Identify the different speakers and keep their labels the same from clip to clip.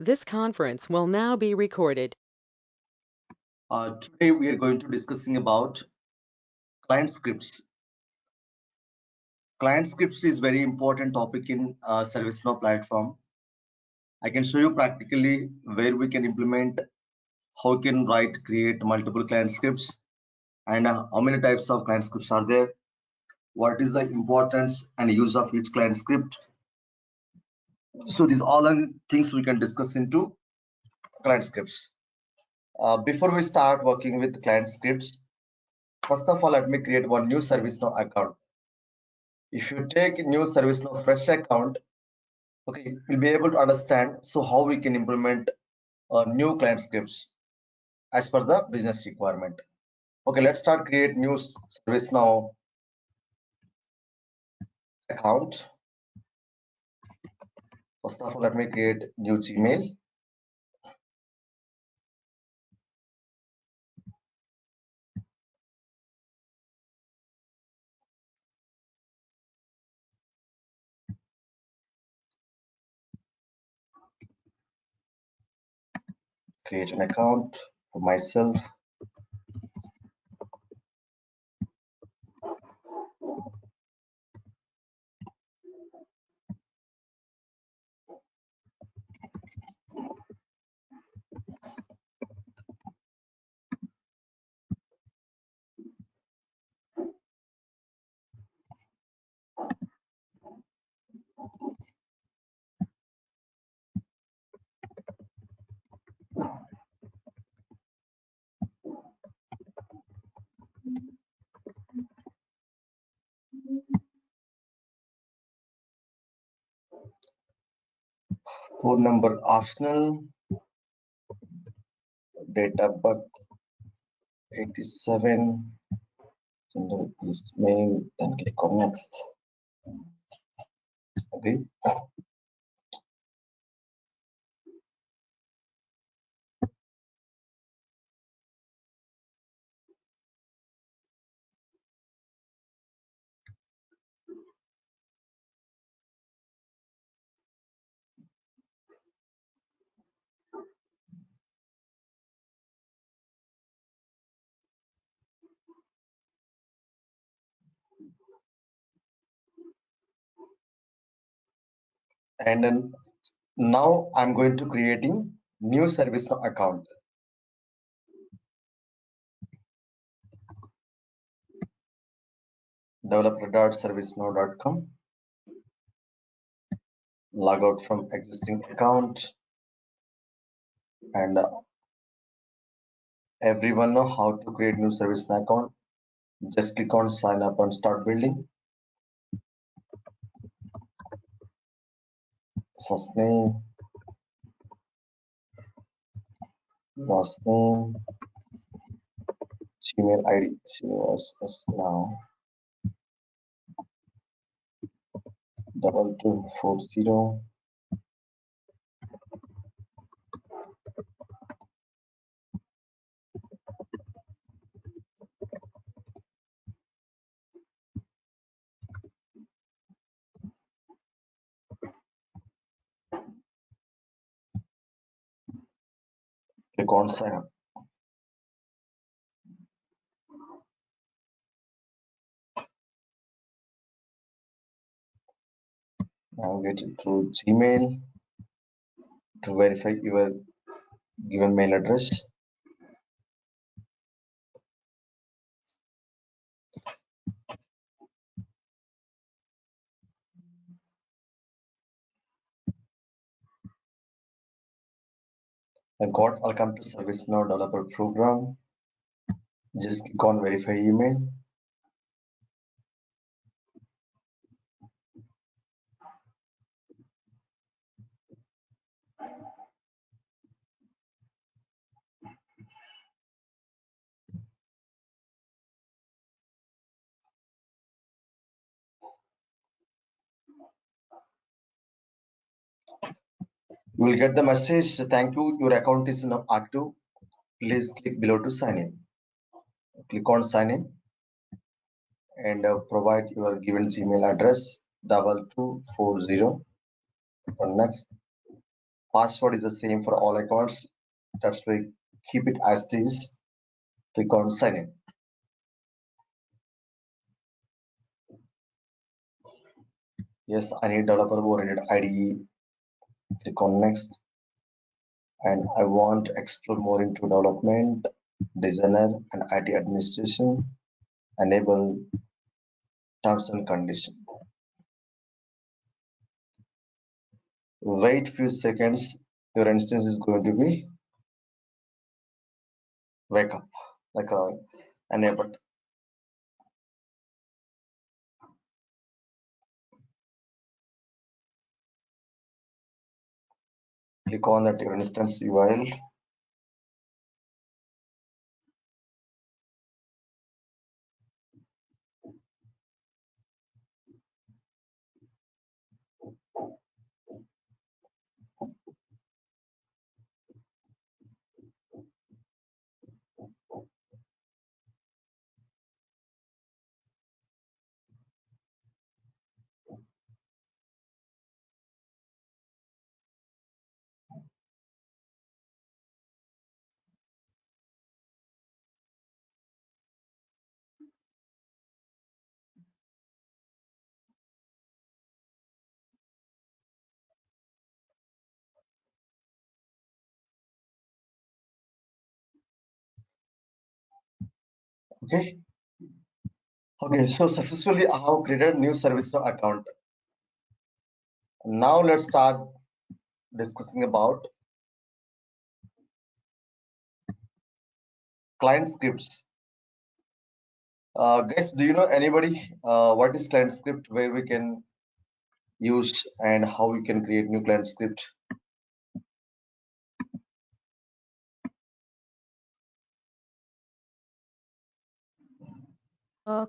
Speaker 1: This conference will now be recorded.
Speaker 2: Today we are going to discussing about client scripts. Client scripts is very important topic in ServiceNow platform. I can show you practically where we can implement, how we can write, create multiple client scripts, and how many types of client scripts are there. What is the importance and use of each client script? So these all are things we can discuss into client scripts. Before we start working with client scripts, first of all, let me create one new ServiceNow account. If you take a new ServiceNow fresh account, okay, we'll be able to understand so how we can implement new client scripts as per the business requirement. Okay, let's start create new ServiceNow account. First of all, let me create new Gmail. Create an account for myself. Phone number optional. Date of birth 87. Gender is male. Then click on next. Okay. And then now I'm going to creating new ServiceNow account. Developer.servicenow.com. Log out from existing account, and everyone know how to create new ServiceNow account. Just click on sign up and start building. First name, last name, Gmail ID, ServiceNow 2240. Click on sign up. Now get it through Gmail to verify your given mail address. I got welcome to ServiceNow developer program. Just click on verify email. You will get the message, thank you, your account is now active. Please click below to sign in. Click on sign in and provide your given Gmail address 2240. On next. Password is the same for all accounts. That's why keep it as it is. Click on sign in. Yes, I need developer oriented IDE. Click on next. And I want to explore more into development, designer, and IT administration. Enable terms and conditions. Wait few seconds. Your instance is going to be wake up like a enabled. Click on that your instance URL. Okay. Okay. So successfully I have created new ServiceNow account. Now let's start discussing about client scripts. Guys, do you know anybody what is client script, where we can use and how we can create new client script?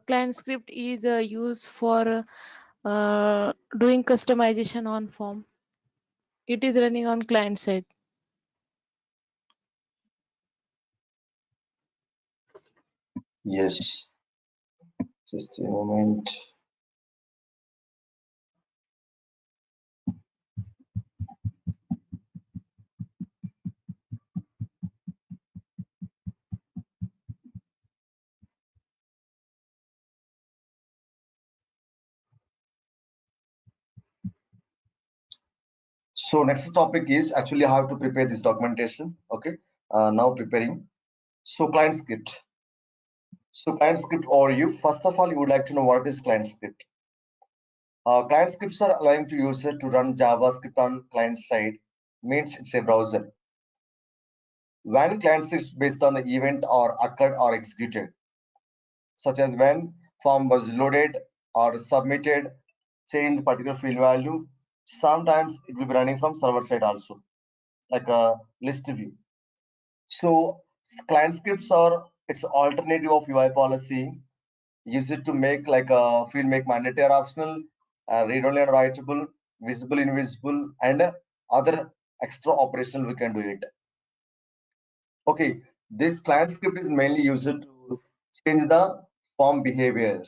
Speaker 3: Client script is used for doing customization on form. It is running on client side.
Speaker 2: Yes, just a moment. So next topic is actually I have to prepare this documentation. Okay, now preparing. So client script. So client script overview. First of all, you would like to know what is client script. Client scripts are allowing to user to run JavaScript on client side. Means it's a browser. When client scripts based on the event or occurred or executed, such as when form was loaded or submitted, change particular field value. Sometimes it will be running from server side also, like a list view. So client scripts are it's alternative of UI policy. Use it to make like a field make mandatory or optional, read only and writable, visible, invisible, and other extra operation we can do it. Okay, this client script is mainly used to change the form behavior.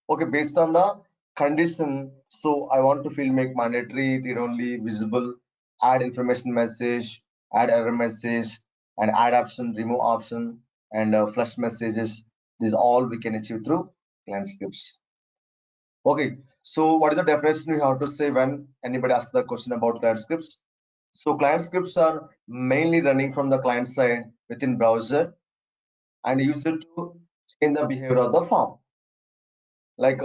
Speaker 2: Okay, based on the condition. So I want to field make mandatory, read only, visible, add information message, add error message, and add option, remove option, and flush messages. These all we can achieve through client scripts. Okay, so what is the definition we have to say when anybody asks the question about client scripts? So client scripts are mainly running from the client side within browser and used to change the behavior of the form, like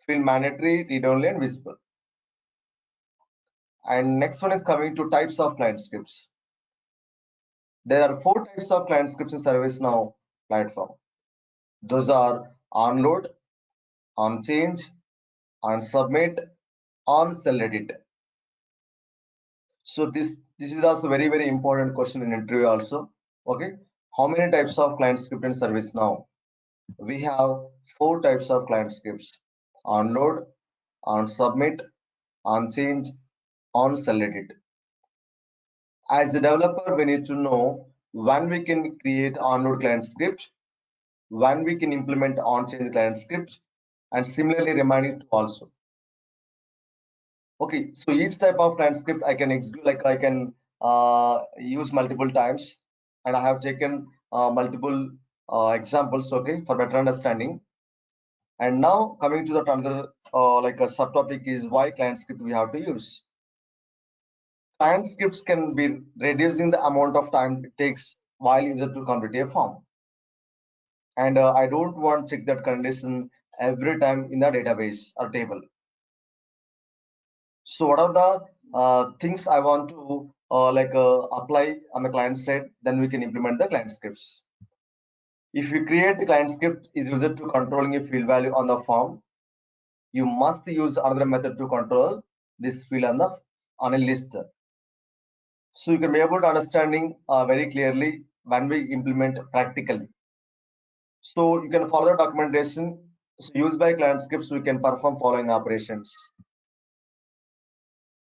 Speaker 2: field mandatory, read only, and visible. And next one is coming to types of client scripts. There are 4 types of client scripts in ServiceNow platform. Those are on load, on change, on submit, on sell edit. So this is also very important question in interview also. Okay, how many types of client script in ServiceNow? We have 4 types of client scripts: on load, on submit, on change, on sell edit. As a developer, we need to know when we can create on-load client script, when we can implement on-change client script, and similarly reminding to also. Okay, so each type of client script I can execute, like I can use multiple times, and I have taken multiple examples, okay, for better understanding. And now coming to the another like a subtopic is why client script we have to use. Client scripts can be reducing the amount of time it takes while user to complete a form. And I don't want to check that condition every time in the database or table. So what are the things I want to apply on the client side? Then we can implement the client scripts. If you create the client script is used to controlling a field value on the form, you must use another method to control this field on a list. So you can be able to understanding very clearly when we implement practically. So you can follow the documentation. So used by client scripts, we can perform following operations.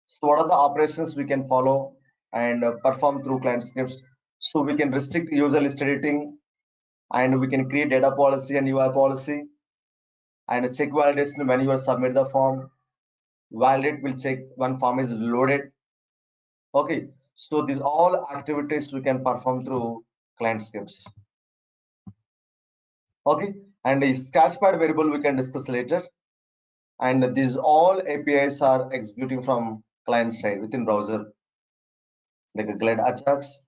Speaker 2: So what are the operations we can follow and perform through client scripts? So we can restrict user list editing, and we can create data policy and UI policy, and check validation when you are submit the form. Validate will check when form is loaded. Okay, so these all activities we can perform through client scripts. Okay, and the sketchpad variable we can discuss later. And these all APIs are executing from client side within browser, like a Glide Ajax,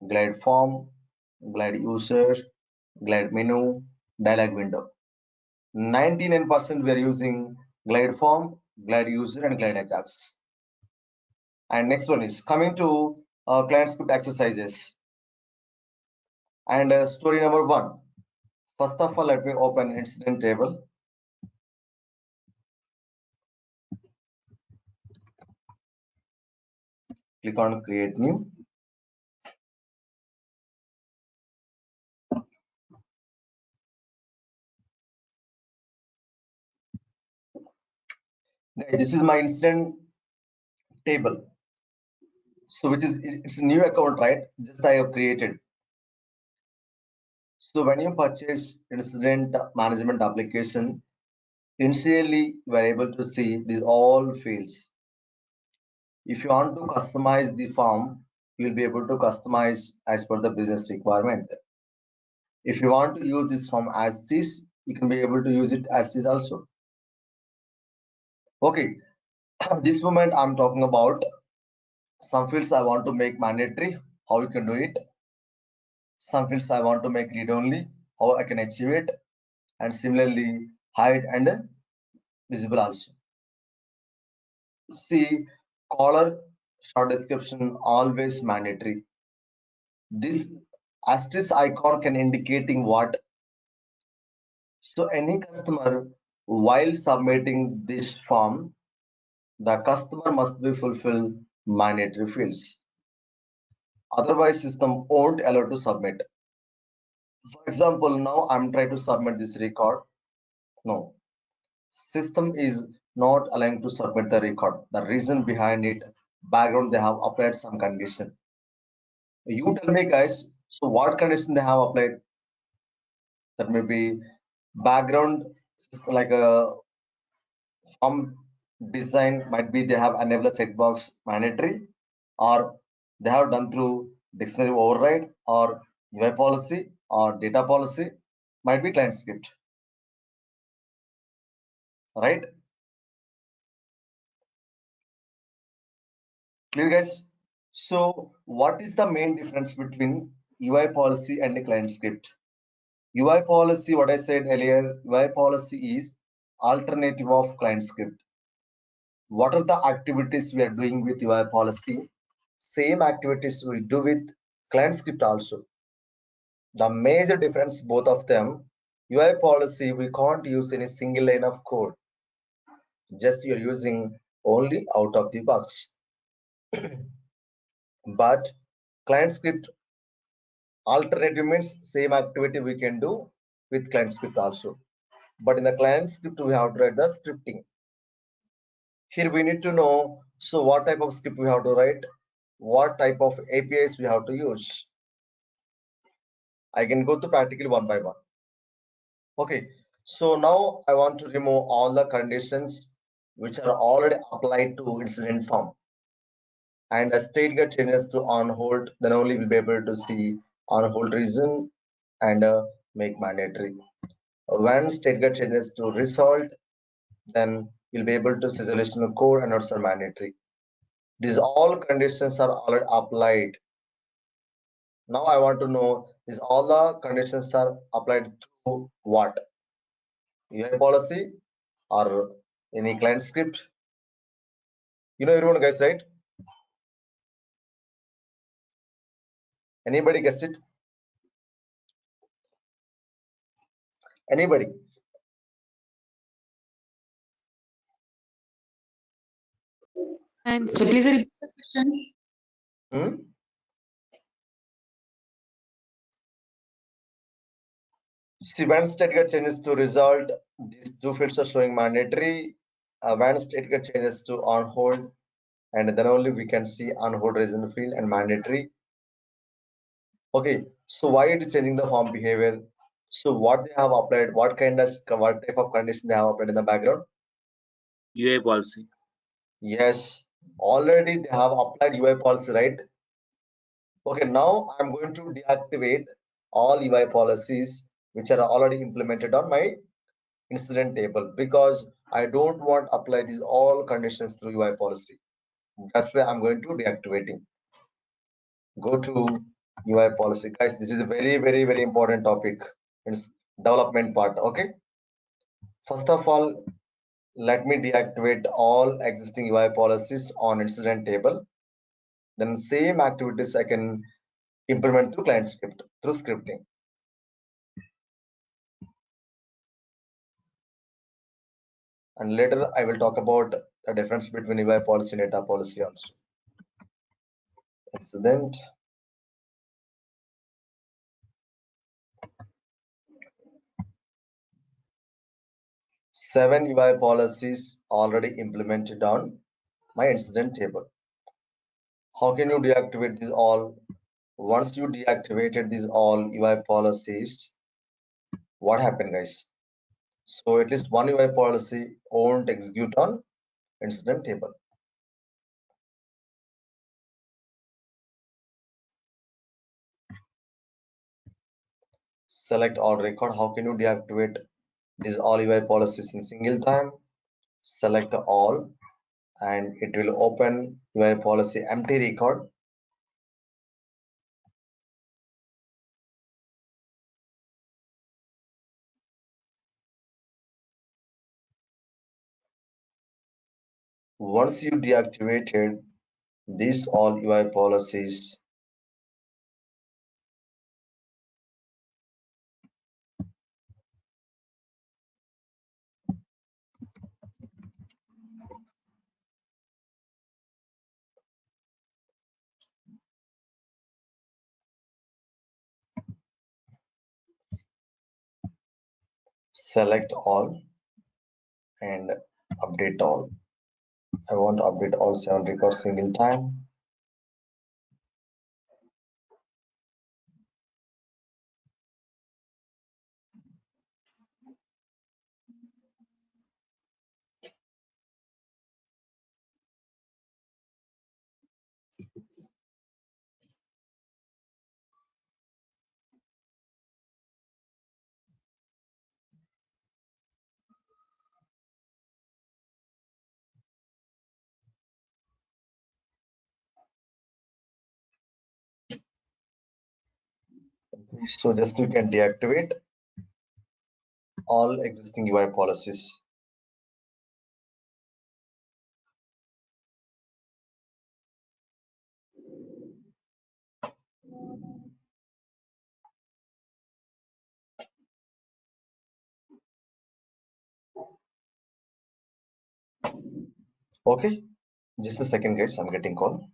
Speaker 2: Glide Form, Glide User, Glide Menu, Dialog Window. 99% we are using Glide Form, Glide User, and Glide Ajax. And next one is coming to client script exercises. And story number one. First of all, let me open incident table. Click on create new. This is my incident table. So which is it's a new account, right? Just I have created. So when you purchase incident management application, initially we are able to see these all fields. If you want to customize the form, you will be able to customize as per the business requirement. If you want to use this form as this, you can be able to use it as this also. Okay, this moment I'm talking about some fields I want to make mandatory, how you can do it. Some fields I want to make read only, how I can achieve it, and similarly hide and visible also. See, caller short description always mandatory. This asterisk icon can indicating what. So any customer while submitting this form, the customer must be fulfill mandatory fields. Otherwise, system won't allow to submit. For example, now I'm trying to submit this record. No, system is not allowing to submit the record. The reason behind it, background they have applied some condition. You tell me guys, so what condition they have applied? That may be background like a form design might be they have enabled the checkbox mandatory, or they have done through dictionary override or UI policy or data policy, might be client script, right? Clear guys? So what is the main difference between UI policy and the client script? UI policy, what I said earlier, UI policy is alternative of client script. What are the activities we are doing with UI policy? Same activities we do with client script also. The major difference both of them, UI policy, we can't use any single line of code. Just you're using only out of the box. But client script alternative means same activity we can do with client script also. But in the client script, we have to write the scripting. Here we need to know, so what type of script we have to write, what type of APIs we have to use. I can go to practically one by one. Okay, so now I want to remove all the conditions which are already applied to incident form, and a state get changes to on hold, then only we'll be able to see on hold reason and make mandatory. When state get changes to result, then you'll be able to see resolution code and also mandatory. These all conditions are already applied. Now I want to know is all the conditions are applied to what? UI policy or any client script? You know everyone guys, right? Anybody guess it? Anybody?
Speaker 3: And
Speaker 4: So please
Speaker 3: script.
Speaker 4: repeat the question.
Speaker 2: Hmm? See, when state get changes to result, these two fields are showing mandatory. When state get changes to on hold, and then only we can see on hold reason field and mandatory. Okay, so why it is changing the form behavior? So what they have applied, what type of condition they have applied in the background?
Speaker 5: UI policy.
Speaker 2: Yes, already they have applied UI policy, right? Okay, now I'm going to deactivate all UI policies which are already implemented on my incident table because I don't want to apply these all conditions through UI policy. That's why I'm going to deactivating. Go to UI policy, guys. This is a very important topic in development part. Okay. First of all, let me deactivate all existing UI policies on incident table. Then same activities I can implement through client script through scripting. And later I will talk about the difference between UI policy and data policy also. Incident. Seven UI policies already implemented on my incident table. How can you deactivate these all? Once you deactivated these all UI policies, what happened, guys? So at least one UI policy won't execute on incident table. Select all record. How can you deactivate these all UI policies in single time? Select all and it will open UI policy empty record. Once you deactivated these all UI policies, select all and update all. I want to update all 7 records single time. So just you can deactivate all existing UI policies. Okay, just a second, guys. I'm getting call.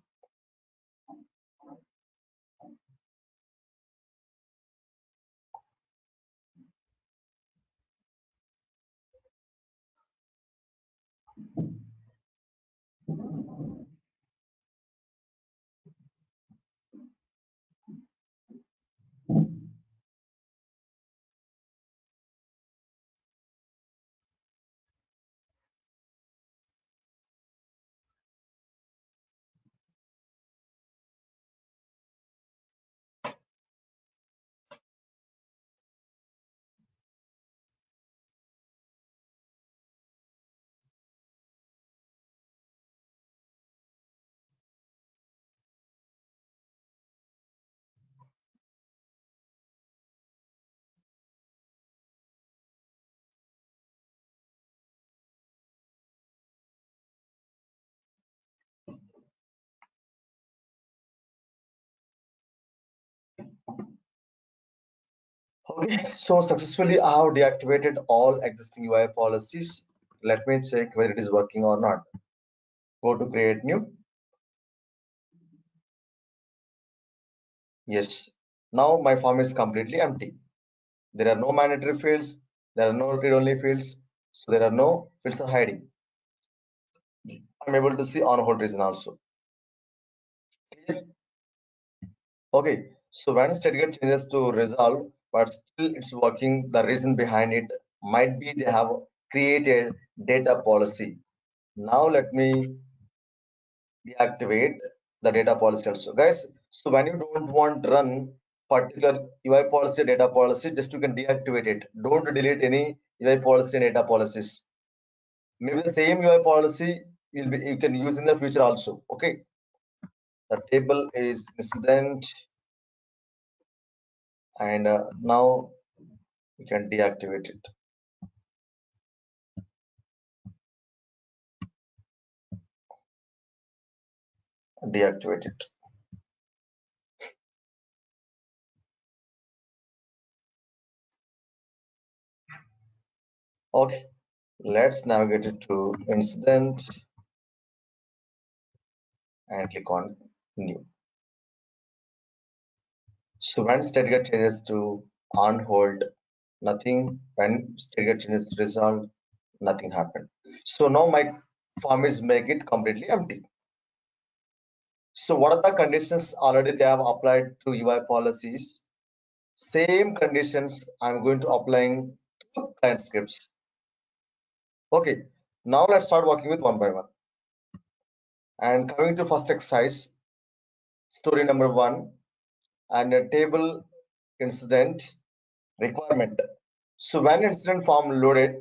Speaker 2: Okay, so successfully I have deactivated all existing UI policies. Let me check whether it is working or not. Go to create new. Yes. Now my form is completely empty. There are no mandatory fields. There are no read-only fields. So there are no fields are hiding. I'm able to see on hold reason also. Okay. So when state get changes to resolve, but still it's working, the reason behind it might be they have created data policy. Now let me deactivate the data policy also, guys. So when you don't want to run particular UI policy, data policy, just you can deactivate it. Don't delete any UI policy and data policies. Maybe the same UI policy you can use in the future also. Okay. The table is incident, and now you can deactivate it. Deactivate it. Okay. Let's navigate it to incident and click on new. So when state get changes to on hold, nothing. When state get changes to resolved, nothing happened. So now my form is make it completely empty. So what are the conditions already they have applied to UI policies? Same conditions I'm going to applying to client scripts. Okay, now let's start working with one by one. And coming to first exercise, story number 1, and a table incident requirement. So when incident form loaded,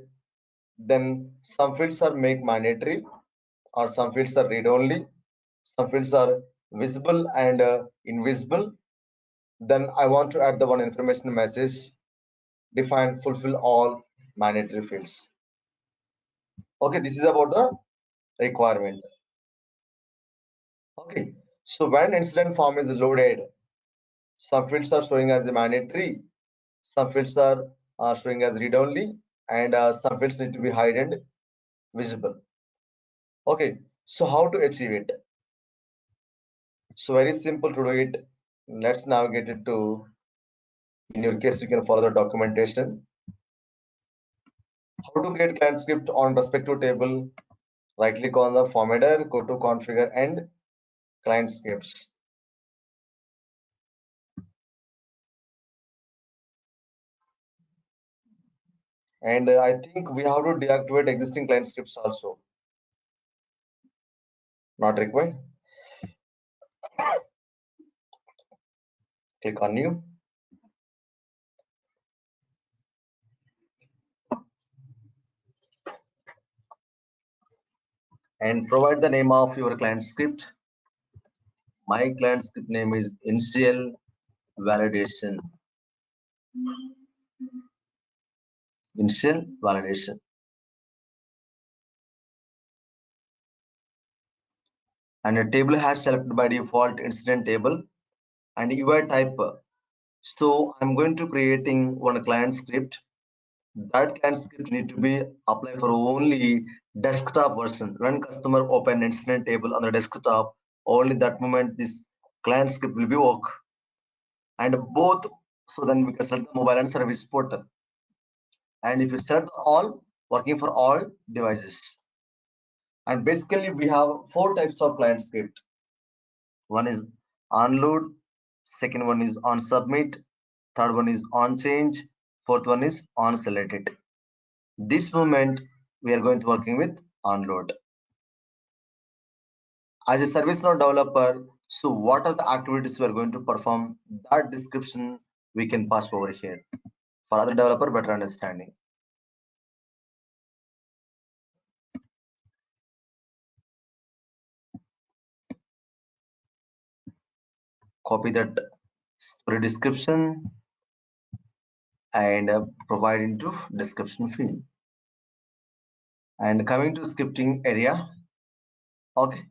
Speaker 2: then some fields are make mandatory, or some fields are read only, some fields are visible and invisible. Then I want to add the one information message, define fulfill all mandatory fields. Okay, this is about the requirement. Okay, so when incident form is loaded, some fields are showing as a mandatory, some fields are showing as read only, and some fields need to be hide and visible. Okay, so how to achieve it? So very simple to do it. Let's navigate it to, in your case, you can follow the documentation. How to create client script on respective table? Right click on the formatter, go to configure and client scripts. And I think we have to deactivate existing client scripts also. Not required. Click on new. And provide the name of your client script. My client script name is initial validation. Initial validation. And a table has selected by default incident table and UI type. So I'm going to creating one client script. That client script need to be applied for only desktop version. When customer open incident table on the desktop, only that moment this client script will be work. And both, so then we can select the mobile and service portal. And if you select all, working for all devices. And basically we have 4 types of client script. One is on load, second one is on submit, third one is on change, fourth one is on selected. This moment we are going to working with on load. As a ServiceNow developer, so what are the activities we are going to perform? That description we can pass over here for other developer better understanding. Copy that story description and provide into description field. And coming to scripting area, okay.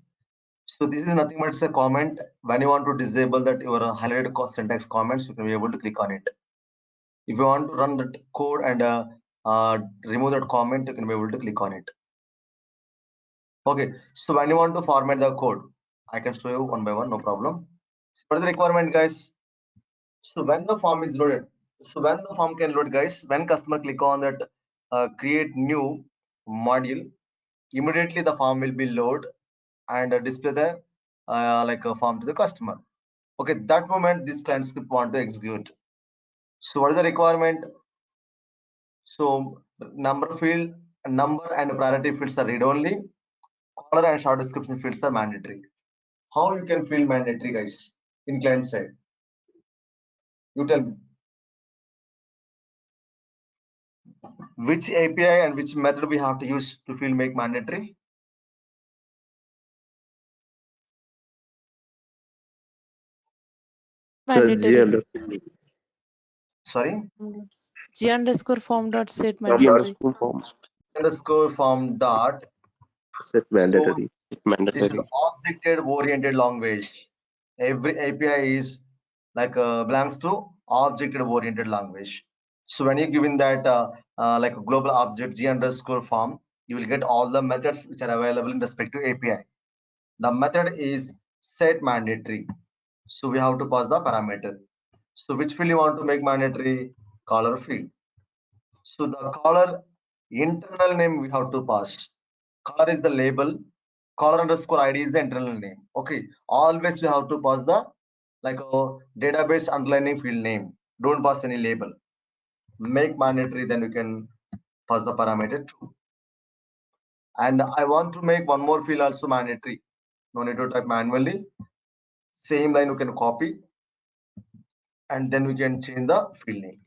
Speaker 2: So this is nothing but it's a comment. When you want to disable that your highlighted syntax comments, you can be able to click on it. If you want to run that code and remove that comment, you can be able to click on it. Okay, so when you want to format the code, I can show you one by one, no problem. What is the requirement, guys? So when the form is loaded, so when the form can load, guys, when customer click on that create new module, immediately the form will be load and display the like a form to the customer. Okay, that moment this client script want to execute. So what is the requirement? So number field, number and priority fields are read only. Color and short description fields are mandatory. How you can fill mandatory, guys, in client side? You tell me. Which API and which method we have to use to fill make mandatory?
Speaker 4: Sir, G
Speaker 3: Mandatory.
Speaker 2: Sorry,
Speaker 3: G underscore form dot set
Speaker 4: G
Speaker 3: mandatory.
Speaker 4: underscore form
Speaker 2: underscore form dot.
Speaker 4: set
Speaker 2: So
Speaker 4: mandatory.
Speaker 2: this is
Speaker 4: Mandatory.
Speaker 2: object oriented language. Every API is like belongs to object oriented language. So when you given that like a global object G underscore form, you will get all the methods which are available in respect to API. The method is set mandatory. So we have to pass the parameter. So which field you want to make mandatory? Color field. So the color internal name we have to pass. Color is the label. Color underscore ID is the internal name. Okay. Always we have to pass the like a database underlining field name. Don't pass any label. Make mandatory, then you can pass the parameter too. And I want to make one more field also mandatory. No need to type manually. Same line you can copy and then we can change the field name.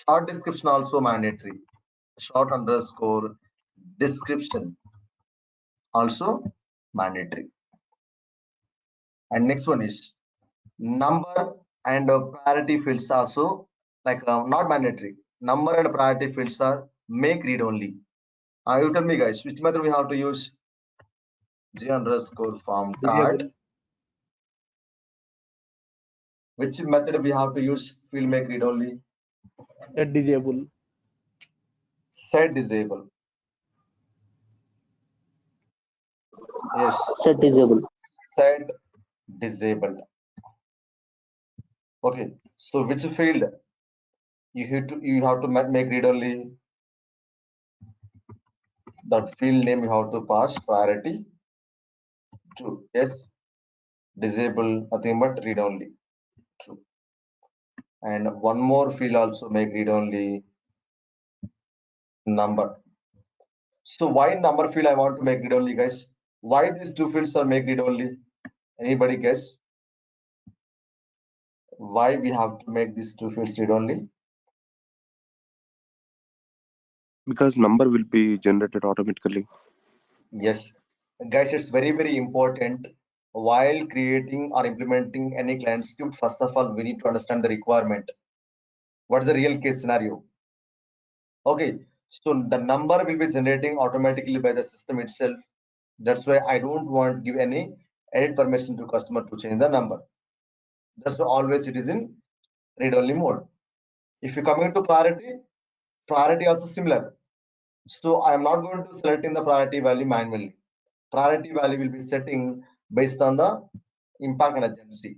Speaker 2: Short description also mandatory. Short underscore description also mandatory. And next one is number and priority fields also like not mandatory. Number and priority fields are make read only. You tell me, guys, which method we have to use? G underscore form dot.
Speaker 6: Disable.
Speaker 2: Which method we have to use? Will make read only.
Speaker 6: Set disable.
Speaker 2: Set disable. Yes,
Speaker 4: Set disable.
Speaker 2: set disabled. Okay, so which field you have to make read only? That field name you have to pass priority to. Yes, disable nothing but read only. True. And one more field also make read only number. So why number field I want to make read only, guys? Why these two fields are make read only? Anybody guess? Why we have to make these two fields read only?
Speaker 4: Because number will be generated automatically.
Speaker 2: Yes, guys, it's very important while creating or implementing any client script. First of all, we need to understand the requirement. What is the real case scenario? Okay, so the number will be generating automatically by the system itself. That's why I don't want to give any edit permission to customer to change the number. That's why always it is in read only mode. If you come into priority also similar. So I am not going to select in the priority value manually. Priority value will be setting based on the impact and urgency.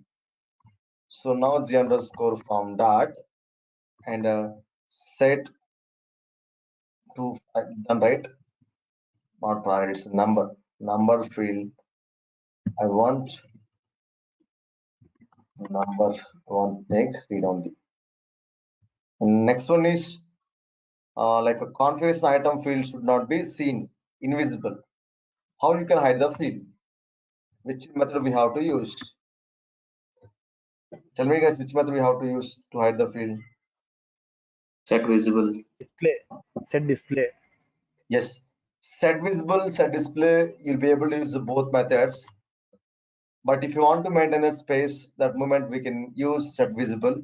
Speaker 2: So now G underscore form dot and set to done, right? Not priority, it's number field. I want number one make read only. And next one is like a configuration item field should not be seen, invisible. How you can hide the field? Which method we have to use? Tell me, guys, which method we have to use to hide the field?
Speaker 5: Set visible.
Speaker 6: Display. Set display.
Speaker 2: Yes, set visible, set display. You'll be able to use both methods. But if you want to maintain a space, that moment we can use set visible,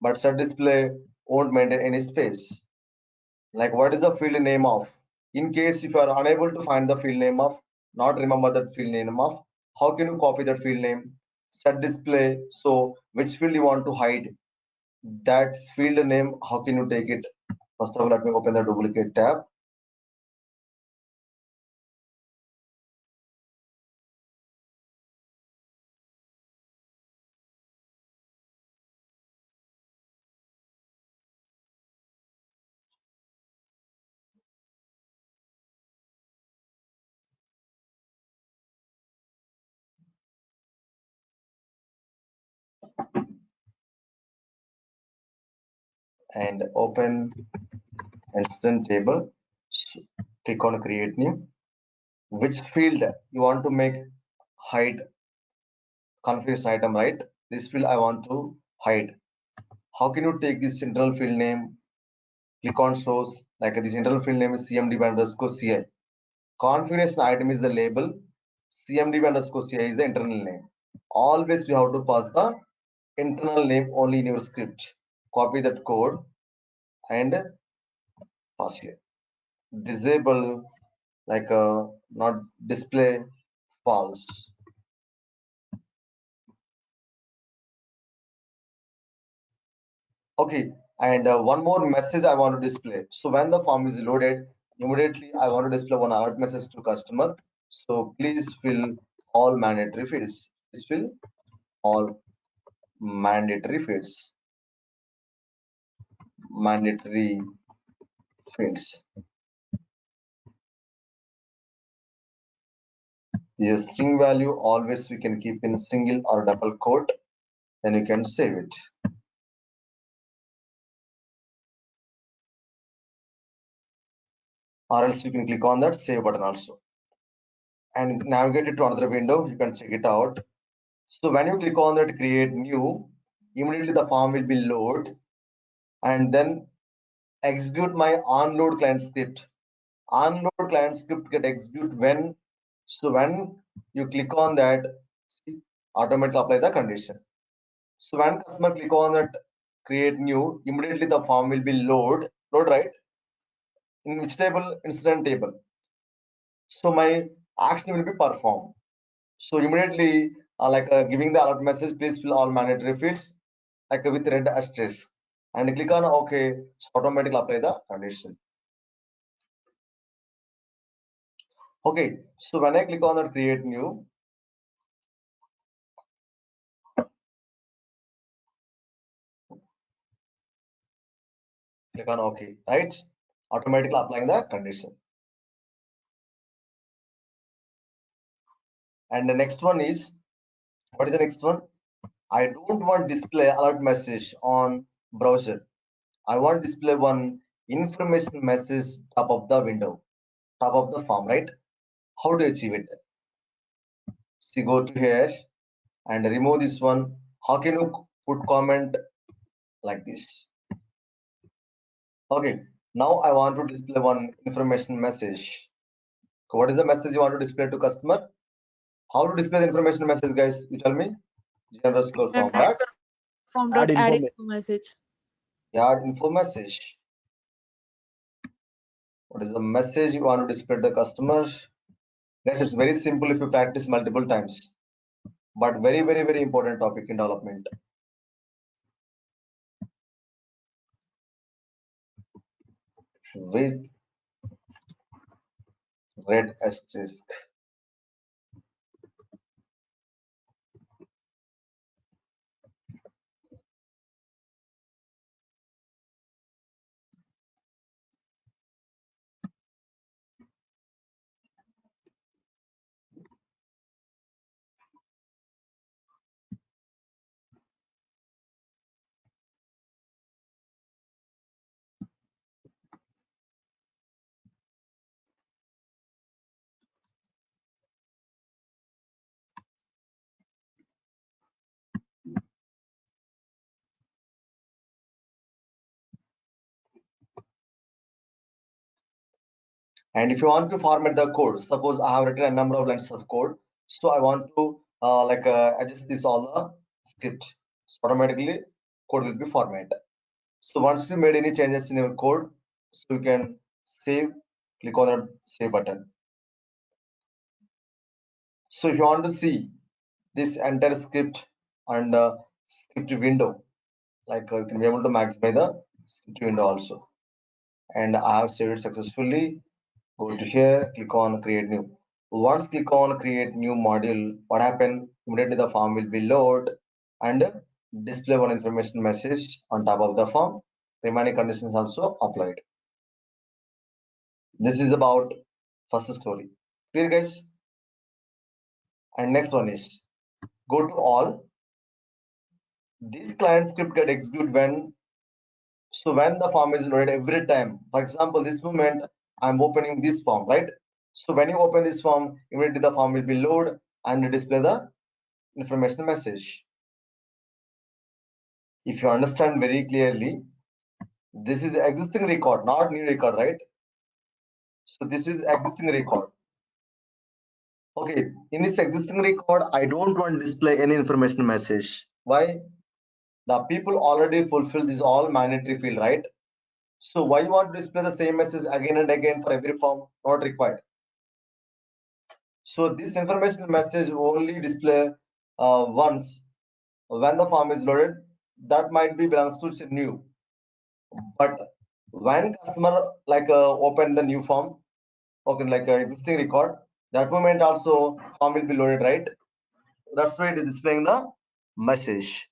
Speaker 2: but set display won't maintain any space. Like what is the field name of? In case if you are unable to find the field name of, not remember that field name of, how can you copy that field name? Set display. So which field you want to hide? that field name, how can you take it? First of all, let me open the duplicate tab. And open instance table. Click on create new. Which field you want to make hide configuration item, right? This field I want to hide. How can you take this internal field name? Click on source, like this internal field name is cmdb underscore ci. Configuration item is the label, cmdb underscore ci is the internal name. Always you have to pass the internal name only in your script. Copy that code and pass here. Disable, like not display false. Okay, and one more message I want to display. So when the form is loaded, immediately I want to display one alert message to customer. So please fill all mandatory fields. Please fill all mandatory fields. Mandatory fields. The string value always we can keep in single or double quote. Then you can save it. Or else you can click on that save button also. And navigate it to another window. You can check it out. So when you click on that create new, immediately the form will be loaded and then execute my onload client script. Onload client script get execute when, so when you click on that, see, automatically apply the condition. So when customer click on that create new, immediately the form will be load right? In which table? Incident table. So my action will be performed. So immediately giving the alert message, please fill all mandatory fields like with red asterisk and click on OK. So automatically apply the condition. Okay, so when I click on that create new, click on OK, right? Automatically applying the condition. And the next one is, what is the next one? I don't want display alert message on browser. I want display one information message top of the window, top of the form, right? How to achieve it? See, go to here and remove this one. How can you put comment like this? Okay, now I want to display one information message. What is the message you want to display to customer? How to display the information message, guys? You tell me. General store form
Speaker 3: As
Speaker 2: that.
Speaker 3: per form
Speaker 6: Add
Speaker 3: dot add
Speaker 6: information.
Speaker 3: info message.
Speaker 2: Yeah, info message. What is the message you want to display to the customer? Guys, it's very simple if you practice multiple times, but very, very, very important topic in development. With red asterisk. And if you want to format the code, suppose I have written a number of lines of code, so I want to adjust this all the script. So automatically code will be formatted. So once you made any changes in your code, so you can save, click on the save button. So if you want to see this entire script and script window, like you can be able to maximize the script window also. And I have saved it successfully. Go to here, click on create new. Once click on create new module, what happen? Immediately the form will be load and display one information message on top of the form. Remaining conditions also applied. This is about first story. Clear, guys? And next one is go to all. This client script get executed when the form is loaded every time. For example, this moment I'm opening this form, right? So when you open this form, immediately the form will be loaded and display the information message. If you understand very clearly, this is existing record, not new record, right? So this is existing record. Okay, in this existing record, I don't want to display any information message. Why? The people already fulfill this all mandatory field, right? So why you want to display the same message again and again for every form? Not required. So this information message only display once when the form is loaded. That might be belongs to new, but when customer like open the new form, okay, like existing record, that moment also form will be loaded, right? That's why it is displaying the message.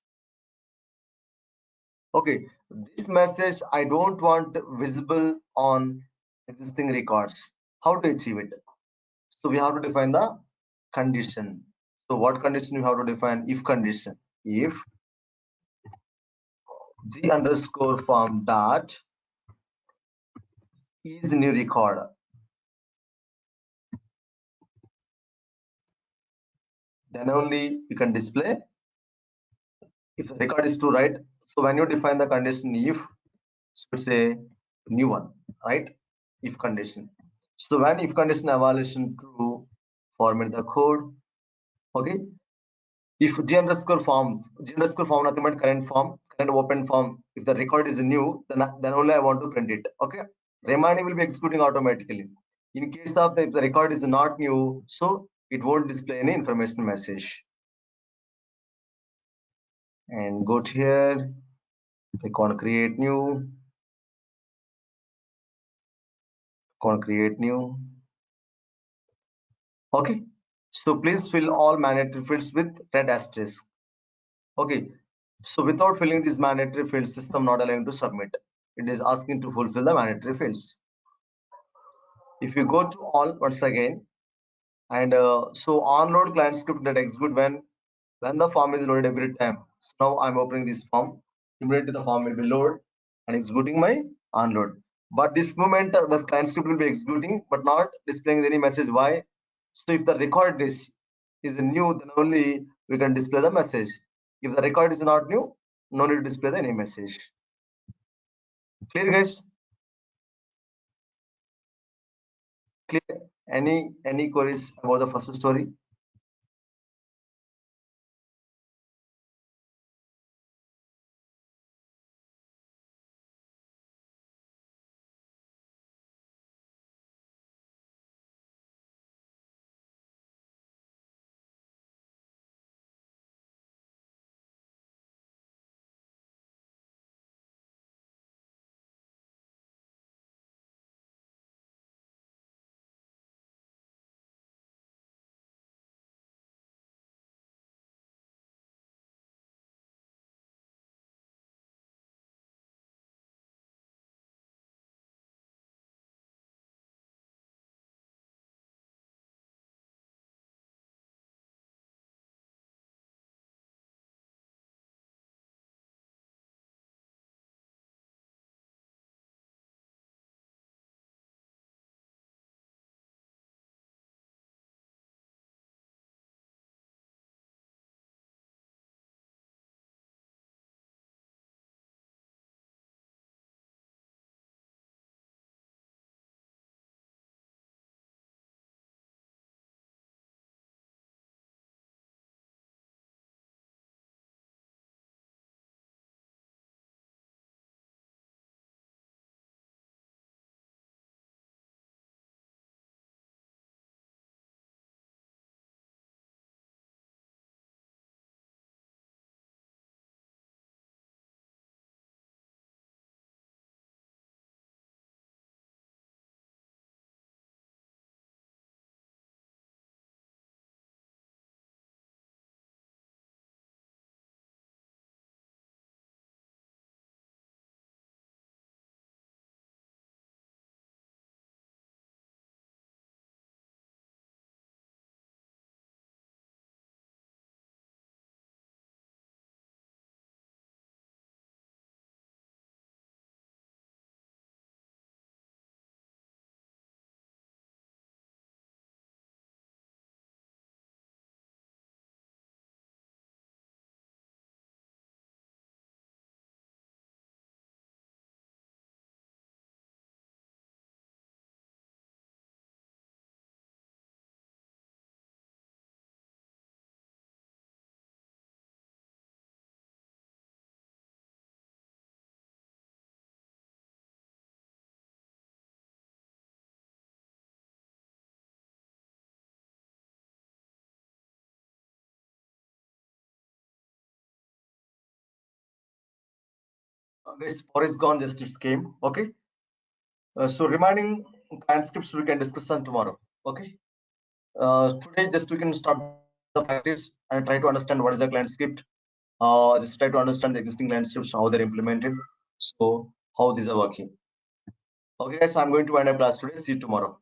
Speaker 2: Okay, this message I don't want visible on existing records. How to achieve it? So we have to define the condition. So what condition we have to define? If condition. If g underscore form dot is new record, then only you can display if the record is true, right? So when you define the condition if, so it's a new one, right? If condition. So when if condition evaluation true, format the code. Okay, if g underscore form nothing but current form, current open form, if the record is new, then only I want to print it. Okay, remaining will be executing automatically. In case of if the record is not new, so it won't display any information message. And go to here, click on create new, create new. Okay, so please fill all mandatory fields with red asterisk. Okay, so without filling this mandatory field, system not allowing to submit. It is asking to fulfill the mandatory fields. If you go to all once again, and so onload client script that execute when the form is loaded every time. So now I'm opening this form. Immediately the form will be loaded and executing my onload. But this moment the client script will be executing but not displaying any message. Why? So if the record is new, then only we can display the message. If the record is not new, no need to display any message. Clear, guys? Clear? Any queries about the first story? This power is gone, just it came. Okay. So remaining client scripts we can discuss on tomorrow. Okay. Today just we can start the practice and try to understand what is a client script. Just try to understand the existing client scripts, how they're implemented, so how these are working. Okay guys, I'm going to wind up class today. See you tomorrow.